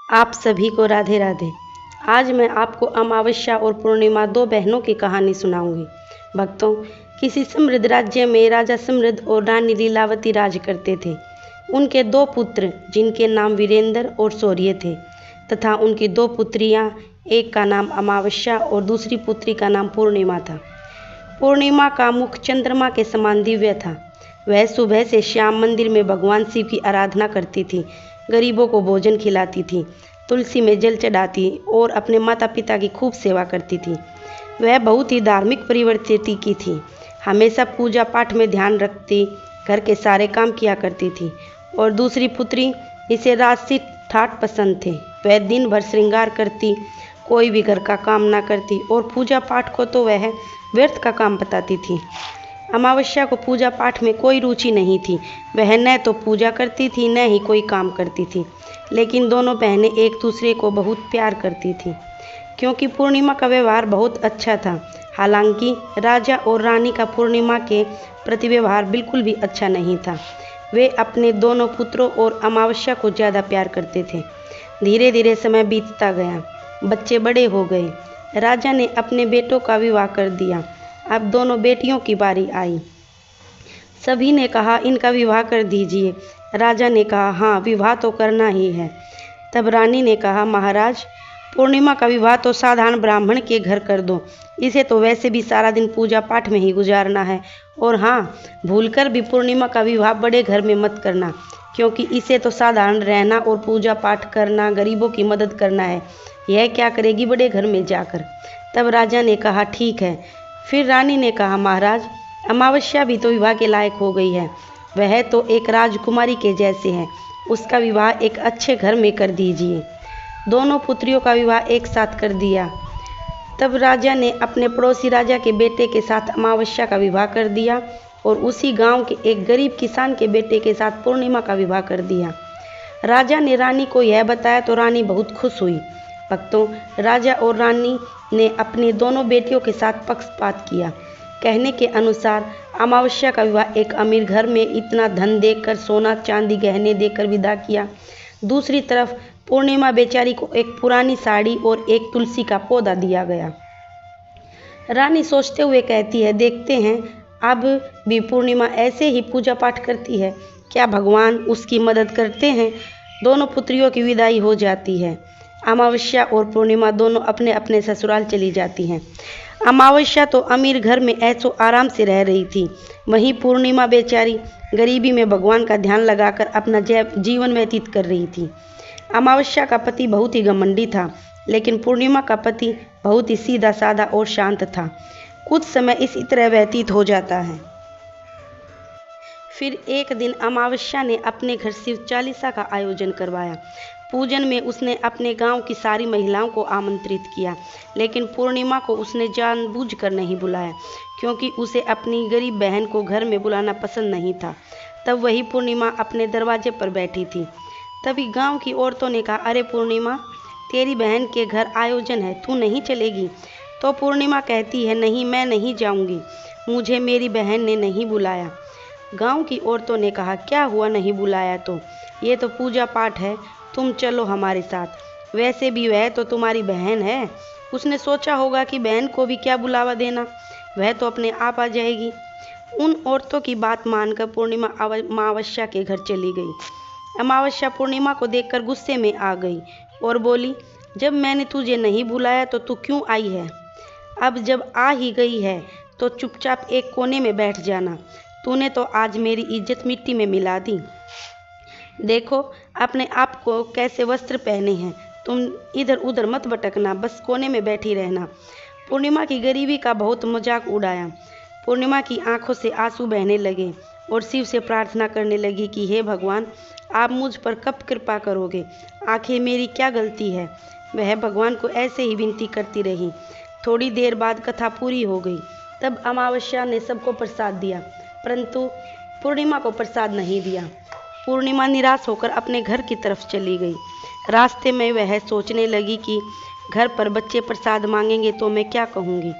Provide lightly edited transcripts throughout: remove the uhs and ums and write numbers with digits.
आप सभी को राधे राधे। आज मैं आपको अमावस्या और पूर्णिमा दो बहनों की कहानी सुनाऊंगी। भक्तों, किसी समृद्ध राज्य में राजा समृद्ध और रानी लीलावती राज करते थे। उनके दो पुत्र जिनके नाम वीरेंद्र और शौर्य थे तथा उनकी दो पुत्रियां, एक का नाम अमावस्या और दूसरी पुत्री का नाम पूर्णिमा था। पूर्णिमा का मुख चंद्रमा के समान दिव्य था। वह सुबह से शाम मंदिर में भगवान शिव की आराधना करती थी, गरीबों को भोजन खिलाती थी, तुलसी में जल चढ़ाती और अपने माता पिता की खूब सेवा करती थी। वह बहुत ही धार्मिक प्रवृत्ति की थी, हमेशा पूजा पाठ में ध्यान रखती, घर के सारे काम किया करती थी। और दूसरी पुत्री, इसे राजसी ठाठ पसंद थे। वह दिन भर श्रृंगार करती, कोई भी घर का काम ना करती और पूजा पाठ को तो वह व्यर्थ का काम बताती थी। अमावस्या को पूजा पाठ में कोई रुचि नहीं थी। वह न तो पूजा करती थी न ही कोई काम करती थी। लेकिन दोनों बहनें एक दूसरे को बहुत प्यार करती थी, क्योंकि पूर्णिमा का व्यवहार बहुत अच्छा था। हालांकि राजा और रानी का पूर्णिमा के प्रति व्यवहार बिल्कुल भी अच्छा नहीं था। वे अपने दोनों पुत्रों और अमावस्या को ज़्यादा प्यार करते थे। धीरे धीरे समय बीतता गया, बच्चे बड़े हो गए। राजा ने अपने बेटों का विवाह कर दिया। अब दोनों बेटियों की बारी आई। सभी ने कहा, इनका विवाह कर दीजिए। राजा ने कहा, हाँ, विवाह तो करना ही है। तब रानी ने कहा, महाराज, पूर्णिमा का विवाह तो साधारण ब्राह्मण के घर कर दो। इसे तो वैसे भी सारा दिन पूजा पाठ में ही गुजारना है। और हाँ, भूलकर भी पूर्णिमा का विवाह बड़े घर में मत करना, क्योंकि इसे तो साधारण रहना और पूजा पाठ करना, गरीबों की मदद करना है। यह क्या करेगी बड़े घर में जाकर। तब राजा ने कहा, ठीक है। फिर रानी ने कहा, महाराज, अमावस्या भी तो विवाह के लायक हो गई है। वह तो एक राजकुमारी के जैसे है। उसका विवाह एक अच्छे घर में कर दीजिए। दोनों पुत्रियों का विवाह एक साथ कर दिया। तब राजा ने अपने पड़ोसी राजा के बेटे के साथ अमावस्या का विवाह कर दिया और उसी गांव के एक गरीब किसान के बेटे के साथ पूर्णिमा का विवाह कर दिया। राजा ने रानी को यह बताया तो रानी बहुत खुश हुई। भक्तों, राजा और रानी ने अपनी दोनों बेटियों के साथ पक्षपात किया। कहने के अनुसार अमावस्या का विवाह एक अमीर घर में इतना धन देकर, सोना चांदी गहने देकर विदा किया। दूसरी तरफ पूर्णिमा बेचारी को एक पुरानी साड़ी और एक तुलसी का पौधा दिया गया। रानी सोचते हुए कहती है, देखते हैं अब भी पूर्णिमा ऐसे ही पूजा पाठ करती है, क्या भगवान उसकी मदद करते हैं। दोनों पुत्रियों की विदाई हो जाती है। अमावस्या और पूर्णिमा दोनों अपने अपने ससुराल चली जाती हैं। अमावस्या तो अमीर घर में ऐशो आराम से रह रही थी, वहीं पूर्णिमा बेचारी गरीबी में भगवान का ध्यान लगाकर अपना जीवन व्यतीत कर रही थी। अमावस्या का पति बहुत ही घमंडी था, लेकिन पूर्णिमा का पति बहुत ही सीधा साधा और शांत था। कुछ समय इसी तरह व्यतीत हो जाता है। फिर एक दिन अमावस्या ने अपने घर शिव चालीसा का आयोजन करवाया। पूजन में उसने अपने गांव की सारी महिलाओं को आमंत्रित किया, लेकिन पूर्णिमा को उसने जानबूझकर नहीं बुलाया, क्योंकि उसे अपनी गरीब बहन को घर में बुलाना पसंद नहीं था। तब वही पूर्णिमा अपने दरवाजे पर बैठी थी। तभी गांव की औरतों ने कहा, अरे पूर्णिमा, तेरी बहन के घर आयोजन है, तू नहीं चलेगी। तो पूर्णिमा कहती है, नहीं, मैं नहीं जाऊंगी, मुझे मेरी बहन ने नहीं बुलाया। गांव की औरतों ने कहा, क्या हुआ नहीं बुलाया तो? ये तो पूजा पाठ है, तुम चलो हमारे साथ। वैसे भी वह तो तुम्हारी बहन है, उसने सोचा होगा कि बहन को भी क्या बुलावा देना, वह तो अपने आप आ जाएगी। उन औरतों की बात मानकर पूर्णिमा अमावस्या के घर चली गई। अमावस्या पूर्णिमा को देखकर गुस्से में आ गई और बोली, जब मैंने तुझे नहीं बुलाया तो तू क्यों आई है? अब जब आ ही गई है तो चुपचाप एक कोने में बैठ जाना। तूने तो आज मेरी इज्जत मिट्टी में मिला दी। देखो अपने आप को कैसे वस्त्र पहने हैं, तुम इधर उधर मत भटकना, बस कोने में बैठी रहना। पूर्णिमा की गरीबी का बहुत मजाक उड़ाया। पूर्णिमा की आंखों से आंसू बहने लगे और शिव से प्रार्थना करने लगी कि हे भगवान, आप मुझ पर कब कृपा करोगे? आखिर मेरी क्या गलती है? वह भगवान को ऐसे ही विनती करती रही। थोड़ी देर बाद कथा पूरी हो गई। तब अमावस्या ने सबको प्रसाद दिया, परंतु पूर्णिमा को प्रसाद नहीं दिया। पूर्णिमा निराश होकर अपने घर की तरफ चली गई। रास्ते में वह सोचने लगी कि घर पर बच्चे प्रसाद मांगेंगे तो मैं क्या कहूँगी।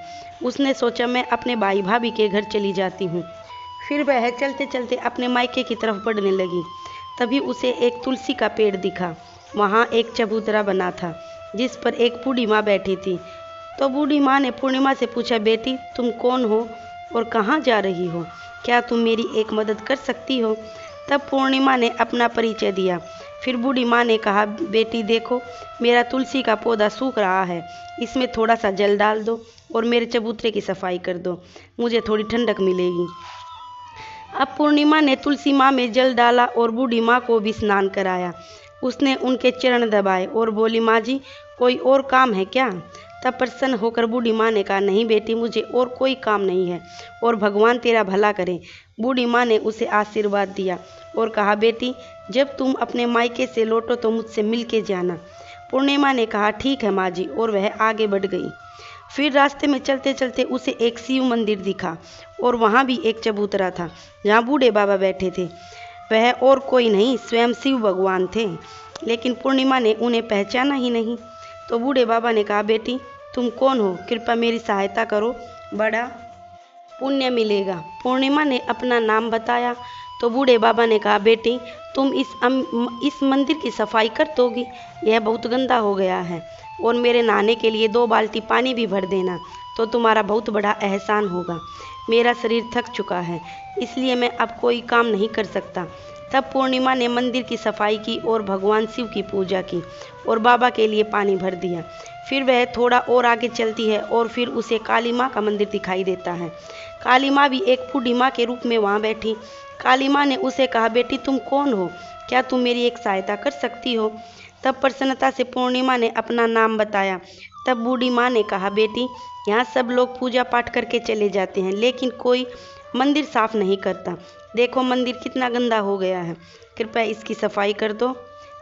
उसने सोचा, मैं अपने भाई भाभी के घर चली जाती हूँ। फिर वह चलते चलते अपने मायके की तरफ बढ़ने लगी। तभी उसे एक तुलसी का पेड़ दिखा। वहाँ एक चबूतरा बना था जिस पर एक बूढ़ी माँ बैठी थी। तो बूढ़ी माँ ने पूर्णिमा से पूछा, बेटी तुम कौन हो और कहाँ जा रही हो? क्या तुम मेरी एक मदद कर सकती हो? तब पूर्णिमा ने अपना परिचय दिया। फिर बूढ़ी माँ ने कहा, बेटी देखो, मेरा तुलसी का पौधा सूख रहा है, इसमें थोड़ा सा जल डाल दो और मेरे चबूतरे की सफाई कर दो, मुझे थोड़ी ठंडक मिलेगी। अब पूर्णिमा ने तुलसी माँ में जल डाला और बूढ़ी माँ को भी स्नान कराया। उसने उनके चरण दबाए और बोली, माँ जी कोई और काम है क्या? तब प्रसन्न होकर बूढ़ी माँ ने कहा, नहीं बेटी, मुझे और कोई काम नहीं है और भगवान तेरा भला करे। बूढ़ी माँ ने उसे आशीर्वाद दिया और कहा, बेटी जब तुम अपने मायके से लौटो तो मुझसे मिल के जाना। पूर्णिमा ने कहा, ठीक है माँ जी, और वह आगे बढ़ गई। फिर रास्ते में चलते चलते उसे एक शिव मंदिर दिखा और वहाँ भी एक चबूतरा था जहाँ बूढ़े बाबा बैठे थे। वह और कोई नहीं, स्वयं शिव भगवान थे। लेकिन पूर्णिमा ने उन्हें पहचाना ही नहीं। तो बूढ़े बाबा ने कहा, बेटी तुम कौन हो? कृपया मेरी सहायता करो, बड़ा पुण्य मिलेगा। पूर्णिमा ने अपना नाम बताया तो बूढ़े बाबा ने कहा, बेटी तुम इस मंदिर की सफाई कर दोगी? यह बहुत गंदा हो गया है और मेरे नहाने के लिए 2 बाल्टी पानी भी भर देना, तो तुम्हारा बहुत बड़ा एहसान होगा। मेरा शरीर थक चुका है, इसलिए मैं अब कोई काम नहीं कर सकता। तब पूर्णिमा ने मंदिर की सफाई की और भगवान शिव की पूजा की और बाबा के लिए पानी भर दिया। फिर वह थोड़ा और आगे चलती है और फिर उसे काली माँ का मंदिर दिखाई देता है। काली माँ भी एक बूढ़ी माँ के रूप में वहाँ बैठी। काली माँ ने उसे कहा, बेटी तुम कौन हो? क्या तुम मेरी एक सहायता कर सकती हो? तब प्रसन्नता से पूर्णिमा ने अपना नाम बताया। तब बूढ़ी माँ ने कहा, बेटी यहाँ सब लोग पूजा पाठ करके चले जाते हैं, लेकिन कोई मंदिर साफ नहीं करता। देखो मंदिर कितना गंदा हो गया है, कृपया इसकी सफाई कर दो।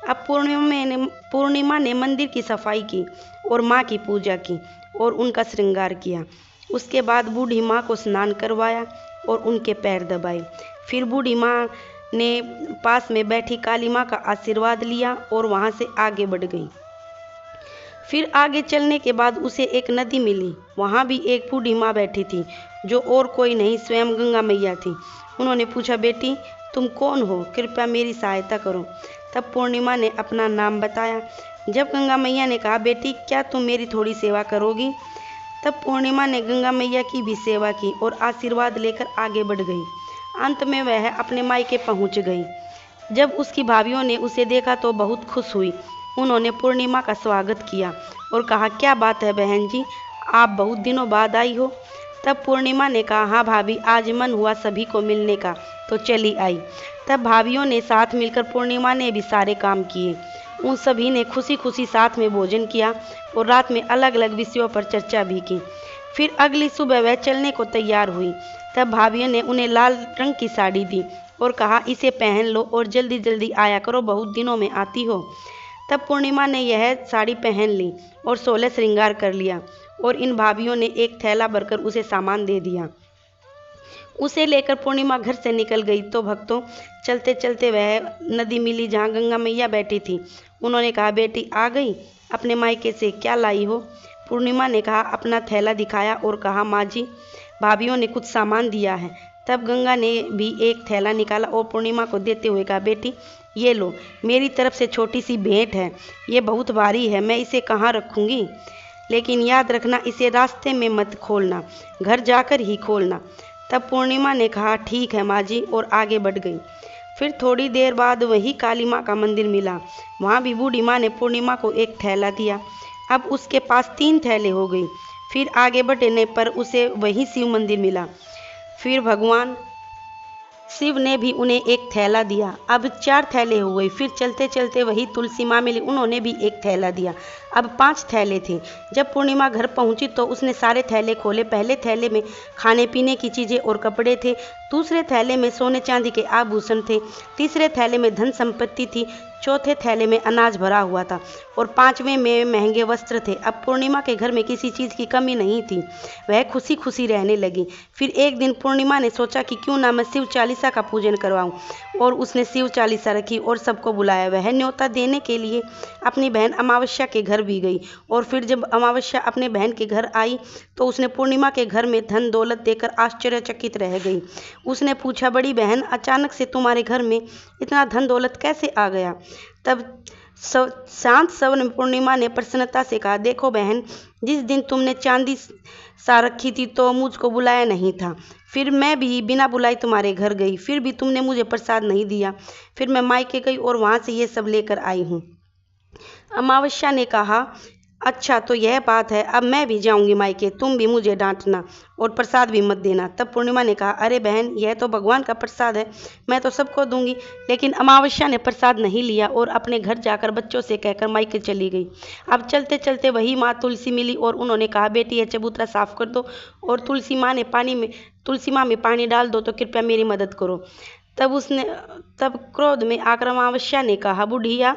अब पूर्णिमा ने मंदिर की सफाई की और माँ की पूजा की और उनका श्रृंगार किया। उसके बाद बूढ़ी माँ को स्नान करवाया और उनके पैर दबाए। फिर बूढ़ी माँ ने पास में बैठी काली माँ का आशीर्वाद लिया और वहाँ से आगे बढ़ गई। फिर आगे चलने के बाद उसे एक नदी मिली। वहाँ भी एक बूढ़ी माँ बैठी थी जो और कोई नहीं, स्वयं गंगा मैया थी। उन्होंने पूछा, बेटी तुम कौन हो? कृपया मेरी सहायता करो। तब पूर्णिमा ने अपना नाम बताया। जब गंगा मैया ने कहा, बेटी क्या तुम मेरी थोड़ी सेवा करोगी? तब पूर्णिमा ने गंगा मैया की भी सेवा की और आशीर्वाद लेकर आगे बढ़ गई। अंत में वह अपने मायके पहुंच गई। जब उसकी भाभियों ने उसे देखा तो बहुत खुश हुई। उन्होंने पूर्णिमा का स्वागत किया और कहा, क्या बात है बहन जी, आप बहुत दिनों बाद आई हो। तब पूर्णिमा ने कहा, हाँ भाभी, आज मन हुआ सभी को मिलने का तो चली आई। तब भाभियों ने साथ मिलकर पूर्णिमा ने भी सारे काम किए। उन सभी ने खुशी खुशी साथ में भोजन किया और रात में अलग अलग विषयों पर चर्चा भी की। फिर अगली सुबह वह चलने को तैयार हुई। तब भाभियों ने उन्हें लाल रंग की साड़ी दी और कहा, इसे पहन लो और जल्दी जल्दी आया करो, बहुत दिनों में आती हो। तब पूर्णिमा ने यह साड़ी पहन ली और 16 श्रृंगार कर लिया और इन भाभियों ने एक थैला भरकर उसे सामान दे दिया। उसे लेकर पूर्णिमा घर से निकल गई। तो भक्तों, चलते चलते वह नदी मिली जहाँ गंगा मैया बैठी थी। उन्होंने कहा, बेटी आ गई, अपने मायके से क्या लाई हो? पूर्णिमा ने कहा, अपना थैला दिखाया और कहा, माँ जी भाभियों ने कुछ सामान दिया है। तब गंगा ने भी एक थैला निकाला और पूर्णिमा को देते हुए कहा, बेटी ये लो, मेरी तरफ से छोटी सी भेंट है, ये बहुत भारी है, मैं इसे कहाँ रखूँगी, लेकिन याद रखना इसे रास्ते में मत खोलना, घर जाकर ही खोलना। तब पूर्णिमा ने कहा, ठीक है माँ जी, और आगे बढ़ गई। फिर थोड़ी देर बाद वही काली माँ का मंदिर मिला। वहाँ भी बूढ़ी माँ ने पूर्णिमा को एक थैला दिया। अब उसके पास 3 थैले हो गई। फिर आगे बढ़ने पर उसे वही शिव मंदिर मिला। फिर भगवान शिव ने भी उन्हें एक थैला दिया। अब 4 थैले हो गए। फिर चलते चलते वही तुलसी माँ मिली, उन्होंने भी एक थैला दिया। अब 5 थैले थे। जब पूर्णिमा घर पहुंची तो उसने सारे थैले खोले। पहले थैले में खाने पीने की चीज़ें और कपड़े थे, दूसरे थैले में सोने चांदी के आभूषण थे, तीसरे थैले में धन संपत्ति थी, चौथे थैले में अनाज भरा हुआ था और 5वें में महंगे वस्त्र थे। अब पूर्णिमा के घर में किसी चीज़ की कमी नहीं थी। वह खुशी खुशी रहने लगी। फिर एक दिन पूर्णिमा ने सोचा कि क्यों ना मैं शिव चालीसा का पूजन करवाऊं, और उसने शिव चालीसा रखी और सबको बुलाया। वह न्योता देने के लिए अपनी बहन अमावस्या के घर भी गई और फिर जब अमावस्या अपने बहन के घर आई तो उसने पूर्णिमा के घर में धन दौलत देकर आश्चर्यचकित रह गई। उसने पूछा, बड़ी बहन, अचानक से तुम्हारे घर में इतना धन दौलत कैसे आ गया? तब शांत स्वर में पूर्णिमा ने प्रसन्नता से कहा, देखो बहन, जिस दिन तुमने चांदी सा रखी थी तो मुझको बुलाया नहीं था। फिर मैं भी बिना बुलाए तुम्हारे घर गई, फिर भी तुमने मुझे प्रसाद नहीं दिया। फिर मैं मायके गई और वहाँ से ये सब लेकर आई हूँ। अमावस्या ने कहा, अच्छा तो यह बात है, अब मैं भी जाऊंगी मायके, तुम भी मुझे डांटना और प्रसाद भी मत देना। तब पूर्णिमा ने कहा, अरे बहन, यह तो भगवान का प्रसाद है, मैं तो सबको दूंगी। लेकिन अमावस्या ने प्रसाद नहीं लिया और अपने घर जाकर बच्चों से कहकर मायके चली गई। अब चलते चलते वही माँ तुलसी मिली और उन्होंने कहा, बेटी, यह चबूतरा साफ कर दो और तुलसी माँ में पानी डाल दो, तो कृपया मेरी मदद करो। तब क्रोध में आकर अमावस्या ने कहा, बुढ़िया,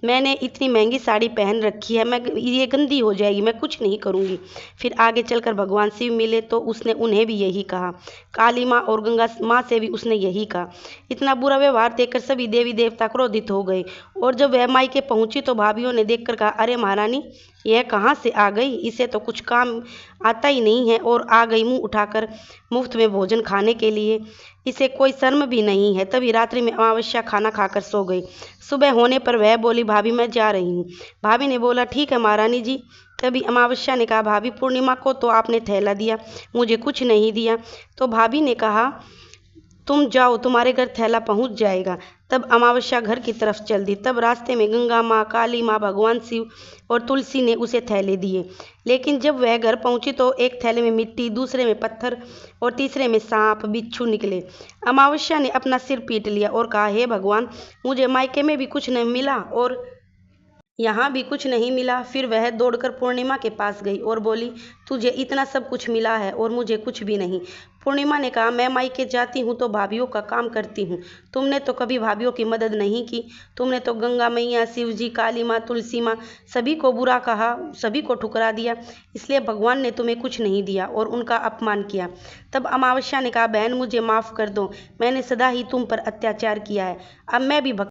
मैंने इतनी महंगी साड़ी पहन रखी है, ये गंदी हो जाएगी, मैं कुछ नहीं करूँगी। फिर आगे चलकर भगवान शिव मिले तो उसने उन्हें भी यही कहा। काली माँ और गंगा माँ से भी उसने यही कहा। इतना बुरा व्यवहार देखकर सभी देवी देवता क्रोधित हो गए और जब वह मायके पहुंची तो भाभियों ने देखकर कहा, अरे महारानी, यह कहाँ से आ गई? इसे तो कुछ काम आता ही नहीं है और आ गई मुंह उठाकर मुफ्त में भोजन खाने के लिए। इसे कोई शर्म भी नहीं है। तभी रात्रि में अमावस्या खाना खाकर सो गई। सुबह होने पर वह बोली, भाभी, मैं जा रही हूँ। भाभी ने बोला, ठीक है महारानी जी। तभी अमावस्या ने कहा, भाभी, पूर्णिमा को तो आपने थैला दिया, मुझे कुछ नहीं दिया। तो भाभी ने कहा, तुम जाओ, तुम्हारे घर थैला पहुंच जाएगा। तब अमावस्या घर की तरफ चल दी। तब रास्ते में गंगा माँ, काली माँ, भगवान शिव और तुलसी ने उसे थैले दिए। लेकिन जब वह घर पहुंची तो एक थैले में मिट्टी, दूसरे में पत्थर और तीसरे में सांप बिच्छू निकले। अमावस्या ने अपना सिर पीट लिया और कहा, हे भगवान, मुझे मायके में भी कुछ नहीं मिला और यहाँ भी कुछ नहीं मिला। फिर वह दौड़कर पूर्णिमा के पास गई और बोली, तुझे इतना सब कुछ मिला है और मुझे कुछ भी नहीं। पूर्णिमा ने कहा, मैं मायके जाती हूँ तो भाभियों का काम करती हूँ, तुमने तो कभी भाभियों की मदद नहीं की। तुमने तो गंगा मैया, शिव जी, काली माँ, तुलसी माँ, सभी को बुरा कहा, सभी को ठुकरा दिया, इसलिए भगवान ने तुम्हें कुछ नहीं दिया और उनका अपमान किया। तब अमावस्या ने कहा, बहन, मुझे माफ़ कर दो, मैंने सदा ही तुम पर अत्याचार किया है, अब मैं भी